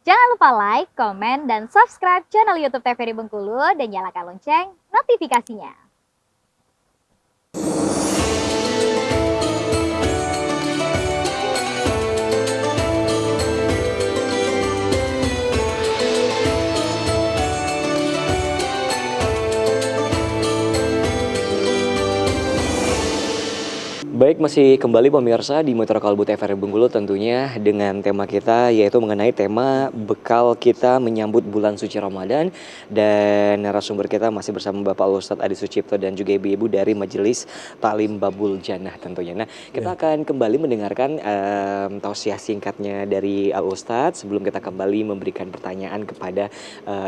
Jangan lupa like, komen, dan subscribe channel YouTube TVRI Bengkulu dan nyalakan lonceng notifikasinya. Baik, masih kembali pemirsa di Mitra Kalbu TVRI Bengkulu tentunya dengan tema kita yaitu mengenai tema bekal kita menyambut bulan suci Ramadan, dan narasumber kita masih bersama Bapak Ustadz Adi Sucipto dan juga ibu-ibu dari Majelis Taklim Babul Jannah tentunya. Nah, kita akan kembali mendengarkan tausiah singkatnya dari Al Ustadz sebelum kita kembali memberikan pertanyaan kepada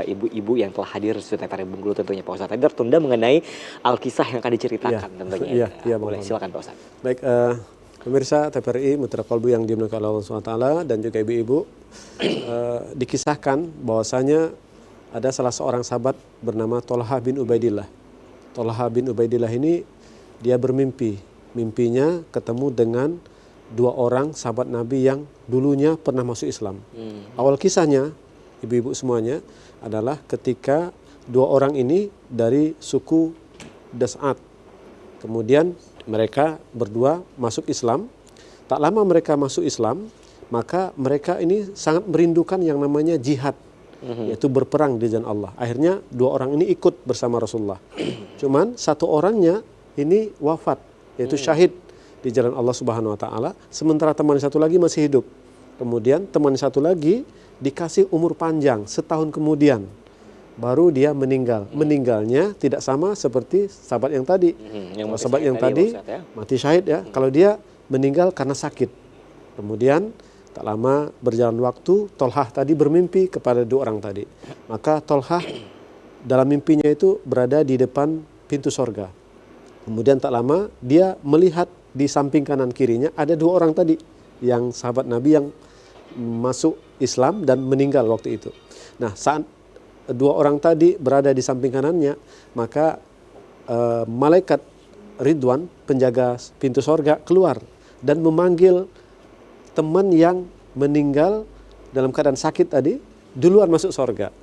ibu-ibu yang telah hadir di TVRI Bengkulu tentunya Pak Ustadz. Tadi tertunda mengenai Alkisah yang akan diceritakan tentunya. Boleh silakan Pak Ustadz. Baik, pemirsa TVRI Mitra Kalbu yang dimuliakan Allah SWT dan juga ibu-ibu, dikisahkan bahwasanya ada salah seorang sahabat bernama Tolha bin Ubaidillah. Tolha bin Ubaidillah ini dia bermimpi, mimpinya ketemu dengan dua orang sahabat Nabi yang dulunya pernah masuk Islam. Awal kisahnya, ibu-ibu semuanya, adalah ketika dua orang ini dari suku Das'at. Kemudian mereka berdua masuk Islam. Tak lama mereka masuk Islam, maka mereka ini sangat merindukan yang namanya jihad, yaitu berperang di jalan Allah. Akhirnya dua orang ini ikut bersama Rasulullah. Cuman satu orangnya ini wafat, yaitu syahid di jalan Allah Subhanahu Wa Taala. Sementara teman satu lagi masih hidup. Kemudian teman satu lagi dikasih umur panjang, setahun kemudian baru dia meninggal. Meninggalnya tidak sama seperti sahabat yang tadi. Sahabat yang tadi mati syahid ya. Kalau dia meninggal karena sakit. Kemudian tak lama berjalan waktu, Tolhah tadi bermimpi kepada dua orang tadi. Maka Tolhah dalam mimpinya itu berada di depan pintu sorga. Kemudian tak lama dia melihat di samping kanan kirinya ada dua orang tadi, yang sahabat Nabi yang masuk Islam dan meninggal waktu itu. Nah, saat dua orang tadi berada di samping kanannya, maka malaikat Ridwan, penjaga pintu sorga, keluar dan memanggil teman yang meninggal dalam keadaan sakit tadi duluan masuk sorga.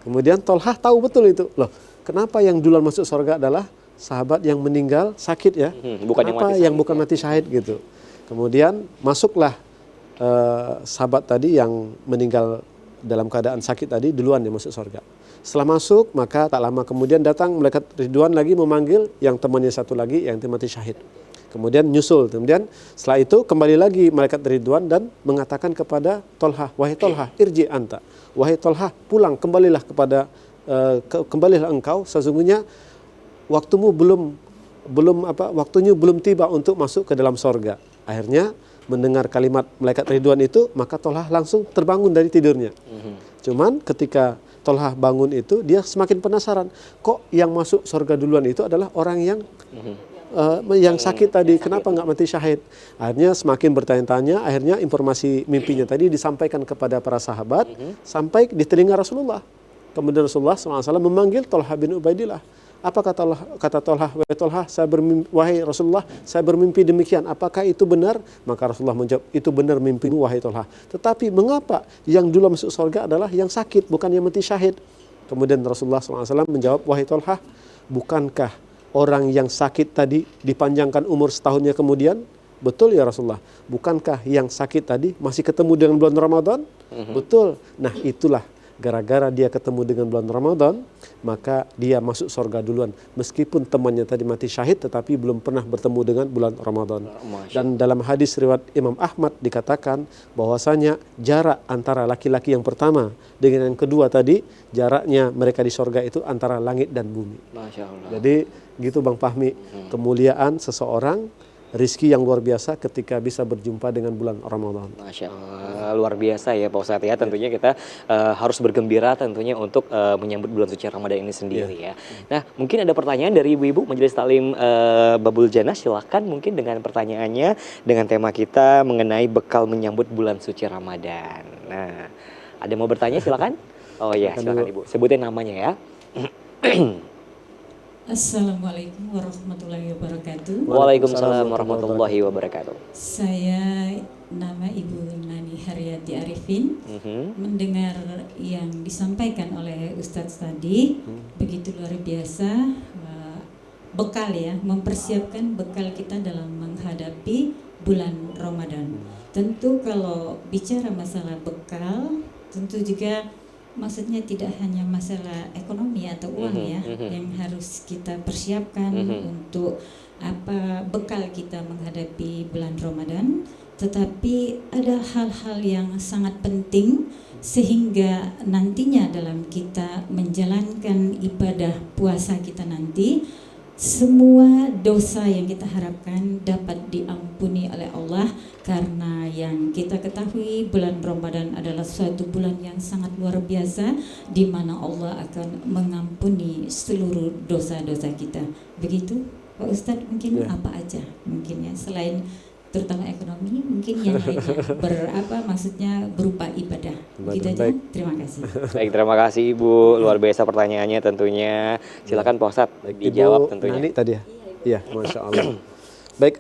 Kemudian Tolhah tahu betul itu. Loh, kenapa yang duluan masuk sorga adalah sahabat yang meninggal sakit ya? Bukan kenapa yang bukan mati syahid gitu? Kemudian masuklah sahabat tadi yang meninggal dalam keadaan sakit tadi duluan dia masuk surga. Setelah masuk, maka tak lama kemudian datang malaikat Ridwan lagi memanggil yang temannya satu lagi yang mati syahid. Kemudian nyusul. Kemudian setelah itu kembali lagi malaikat Ridwan dan mengatakan kepada Tolhah, wahai Tolhah, irji anta. Wahai Tolhah, pulang, kembalilah kepada kembalilah engkau, sesungguhnya waktunya belum tiba untuk masuk ke dalam surga. Akhirnya mendengar kalimat malaikat Ridwan itu, maka Tolhah langsung terbangun dari tidurnya. Cuman ketika Tolhah bangun itu, dia semakin penasaran. Kok yang masuk surga duluan itu adalah orang yang sakit tadi, kenapa nggak mati syahid? Akhirnya semakin bertanya-tanya, akhirnya informasi mimpinya tadi disampaikan kepada para sahabat, sampai di telinga Rasulullah. Kemudian Rasulullah SAW memanggil Tolhah bin Ubaidillah. Apa kata Tolhah? Wahai Tolhah, wahai Rasulullah, saya bermimpi demikian. Apakah itu benar? Maka Rasulullah menjawab, itu benar mimpimu wahai Tolhah. Tetapi mengapa yang dulu masuk surga adalah yang sakit, bukan yang mati syahid? Kemudian Rasulullah SAW menjawab, wahai Tolhah, bukankah orang yang sakit tadi dipanjangkan umur setahunnya kemudian? Betul ya Rasulullah. Bukankah yang sakit tadi masih ketemu dengan bulan Ramadan? Betul. Nah, itulah gara-gara dia ketemu dengan bulan Ramadan, maka dia masuk surga duluan. Meskipun temannya tadi mati syahid, tetapi belum pernah bertemu dengan bulan Ramadan. Dan dalam hadis riwayat Imam Ahmad dikatakan bahwasanya jarak antara laki-laki yang pertama dengan yang kedua tadi, jaraknya mereka di surga itu antara langit dan bumi. Masya Allah. Jadi gitu Bang Fahmi, kemuliaan seseorang, rizki yang luar biasa ketika bisa berjumpa dengan bulan Ramadan. Masya Allah, luar biasa ya Pak Ustadz ya. Tentunya kita harus bergembira tentunya untuk menyambut bulan suci Ramadan ini sendiri ya. Nah, mungkin ada pertanyaan dari ibu-ibu Majelis Taklim Babul Jannah. Silakan mungkin dengan pertanyaannya dengan tema kita mengenai bekal menyambut bulan suci Ramadan. Nah, ada mau bertanya silakan. Oh iya, silakan Ibu. Sebutin namanya ya. Assalamualaikum warahmatullahi wabarakatuh. Waalaikumsalam warahmatullahi wabarakatuh. Saya nama Ibu Nani Haryati Arifin. Mendengar yang disampaikan oleh Ustadz tadi begitu luar biasa, bekal ya, mempersiapkan bekal kita dalam menghadapi bulan Ramadan. Tentu kalau bicara masalah bekal, tentu juga maksudnya tidak hanya masalah ekonomi atau uang ya yang harus kita persiapkan untuk apa bekal kita menghadapi bulan Ramadan, tetapi ada hal-hal yang sangat penting sehingga nantinya dalam kita menjalankan ibadah puasa kita nanti, semua dosa yang kita harapkan dapat diampuni oleh Allah, karena yang kita ketahui bulan Ramadan adalah suatu bulan yang sangat luar biasa di mana Allah akan mengampuni seluruh dosa-dosa kita. Begitu Pak Ustadz, mungkin apa aja mungkin ya selain terutama ekonomi, mungkin yang lainnya maksudnya berupa ibadah. Begitu aja. Terima kasih. Baik, terima kasih Ibu. Luar biasa pertanyaannya tentunya. Silakan Pak Ustadz dijawab tentunya. Nani tadi ya? Iya, Masya Allah. Baik,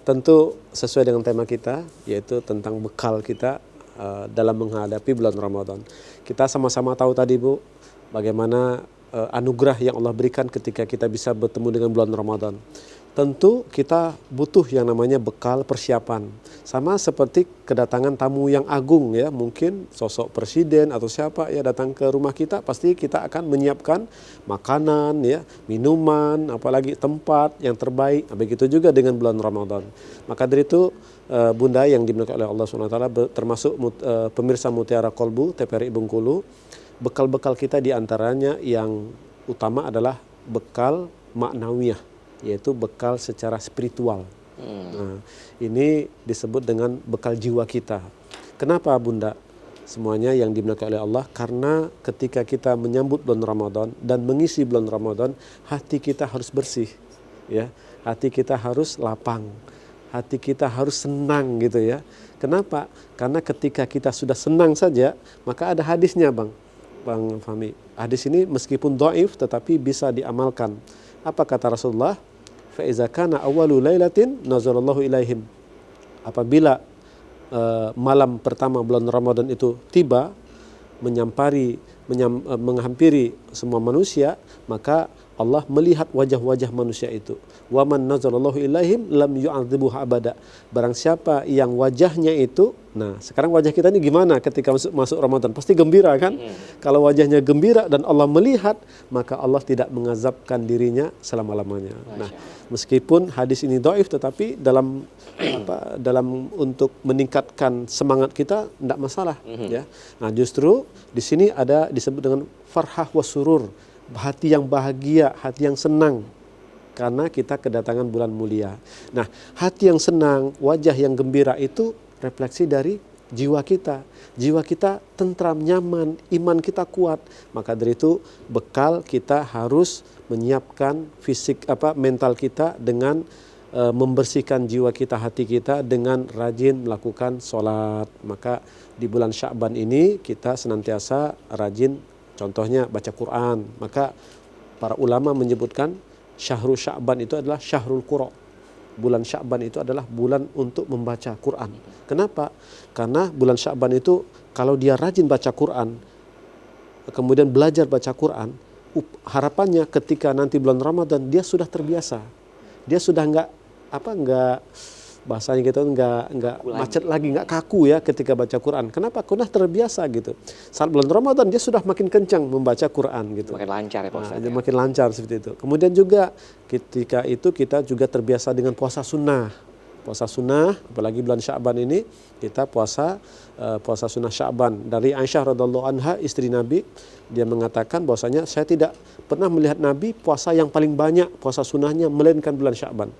tentu sesuai dengan tema kita, yaitu tentang bekal kita dalam menghadapi bulan Ramadan. Kita sama-sama tahu tadi Bu, bagaimana anugerah yang Allah berikan ketika kita bisa bertemu dengan bulan Ramadan. Tentu kita butuh yang namanya bekal persiapan. Sama seperti kedatangan tamu yang agung ya, mungkin sosok presiden atau siapa ya datang ke rumah kita, pasti kita akan menyiapkan makanan ya, minuman, apalagi tempat yang terbaik. Begitu juga dengan bulan Ramadan. Maka dari itu Bunda yang dimuliakan oleh Allah SWT, termasuk pemirsa Mutiara Kolbu TVRI Bengkulu, bekal-bekal kita diantaranya yang utama adalah bekal maknawiyah, yaitu bekal secara spiritual. Nah, ini disebut dengan bekal jiwa kita. Kenapa Bunda? Semuanya yang dimuliakan oleh Allah, karena ketika kita menyambut bulan Ramadan dan mengisi bulan Ramadan, hati kita harus bersih, ya. Hati kita harus lapang, hati kita harus senang gitu ya. Kenapa? Karena ketika kita sudah senang saja, maka ada hadisnya Bang Fahmi. Hadis ini meskipun dhaif tetapi bisa diamalkan. Apa kata Rasulullah? Fa'iza kana awwalu lailatin nazalallahu ilaihim. Apabila malam pertama bulan Ramadan itu tiba, menghampiri semua manusia, maka Allah melihat wajah-wajah manusia itu. Wa man nazalallahu ilaihim lam yu'adzibuhu abada. Barang siapa yang wajahnya itu, nah sekarang wajah kita ini gimana ketika masuk Ramadan? Pasti gembira kan? Kalau wajahnya gembira dan Allah melihat, maka Allah tidak mengazabkan dirinya selama-lamanya. Nah, meskipun hadis ini dhaif, tetapi dalam untuk meningkatkan semangat kita tidak masalah ya. Nah, justru di sini ada disebut dengan farhah wasurur, hati yang bahagia, hati yang senang karena kita kedatangan bulan mulia. Nah, hati yang senang, wajah yang gembira itu refleksi dari jiwa kita. Jiwa kita tentram, nyaman, iman kita kuat. Maka dari itu bekal kita harus menyiapkan mental kita dengan membersihkan jiwa kita, hati kita dengan rajin melakukan sholat. Maka di bulan Sya'ban ini kita senantiasa rajin, contohnya baca Quran. Maka para ulama menyebutkan syahrul Sya'ban itu adalah syahrul Qura. Bulan Sya'ban itu adalah bulan untuk membaca Quran. Kenapa? Karena bulan Sya'ban itu kalau dia rajin baca Quran, kemudian belajar baca Quran, harapannya ketika nanti bulan Ramadan dia sudah terbiasa. Dia sudah enggak bahasanya gitu, enggak macet lagi, enggak kaku ya ketika baca Quran. Kenapa? Karena terbiasa gitu. Saat bulan Ramadan dia sudah makin kencang membaca Quran gitu. Makin lancar ya Pak Ustadz. Nah, makin lancar seperti itu. Kemudian juga ketika itu kita juga terbiasa dengan puasa sunnah. Puasa sunnah, apalagi bulan Sya'ban ini kita puasa sunnah Sya'ban. Dari Aisyah radhiallahu anha, istri Nabi, dia mengatakan bahwasanya saya tidak pernah melihat Nabi puasa yang paling banyak puasa sunnahnya melainkan bulan Sya'ban.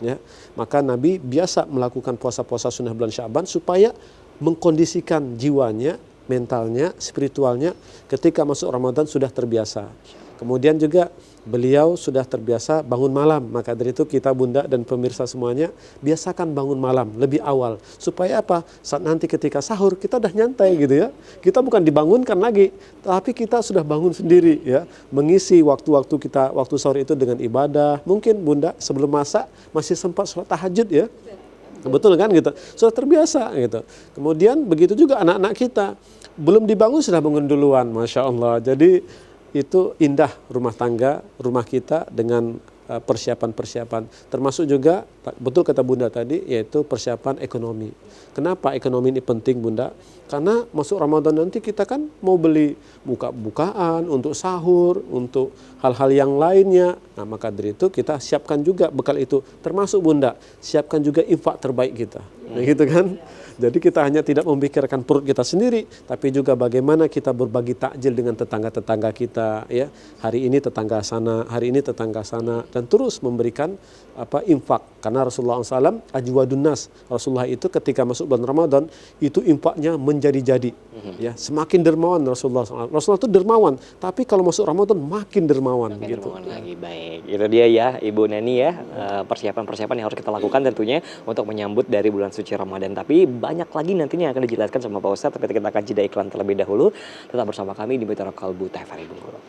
Ya, maka Nabi biasa melakukan puasa-puasa sunnah bulan Sya'ban supaya mengkondisikan jiwanya, mentalnya, spiritualnya ketika masuk Ramadan sudah terbiasa. Kemudian juga beliau sudah terbiasa bangun malam. Maka dari itu kita bunda dan pemirsa semuanya biasakan bangun malam lebih awal. Supaya apa? Saat nanti ketika sahur kita udah nyantai gitu ya. Kita bukan dibangunkan lagi, tapi kita sudah bangun sendiri ya. Mengisi waktu-waktu kita, waktu sahur itu dengan ibadah. Mungkin bunda sebelum masak masih sempat sholat tahajud ya. Betul kan gitu. Sudah terbiasa gitu. Kemudian begitu juga anak-anak kita. Belum dibangun sudah bangun duluan, Masya Allah. Jadi itu indah rumah tangga, rumah kita dengan persiapan-persiapan. Termasuk juga, betul kata Bunda tadi, yaitu persiapan ekonomi. Kenapa ekonomi ini penting Bunda? Karena masuk Ramadan nanti kita kan mau beli buka-bukaan, untuk sahur, untuk hal-hal yang lainnya. Nah maka dari itu kita siapkan juga bekal itu. Termasuk Bunda, siapkan juga infak terbaik kita. Nah gitu kan? Jadi kita hanya tidak memikirkan perut kita sendiri, tapi juga bagaimana kita berbagi takjil dengan tetangga-tetangga kita. Ya, hari ini tetangga sana, hari ini tetangga sana, dan terus memberikan infak. Karena Rasulullah SAW ajwadun nas. Rasulullah itu ketika masuk bulan Ramadan itu infaknya menjadi-jadi. Ya, semakin dermawan Rasulullah SAW. Rasulullah itu dermawan, tapi kalau masuk Ramadan makin dermawan. Makin Gitu. dermawan lagi, baik. Itu dia ya Ibu Neni ya, persiapan-persiapan yang harus kita lakukan tentunya untuk menyambut dari bulan suci Ramadan. Tapi banyak lagi nantinya yang akan dijelaskan sama Pak Ustadz, tapi kita akan jeda iklan terlebih dahulu. Tetap bersama kami di Mitra Kalbu TVRI Bengkulu.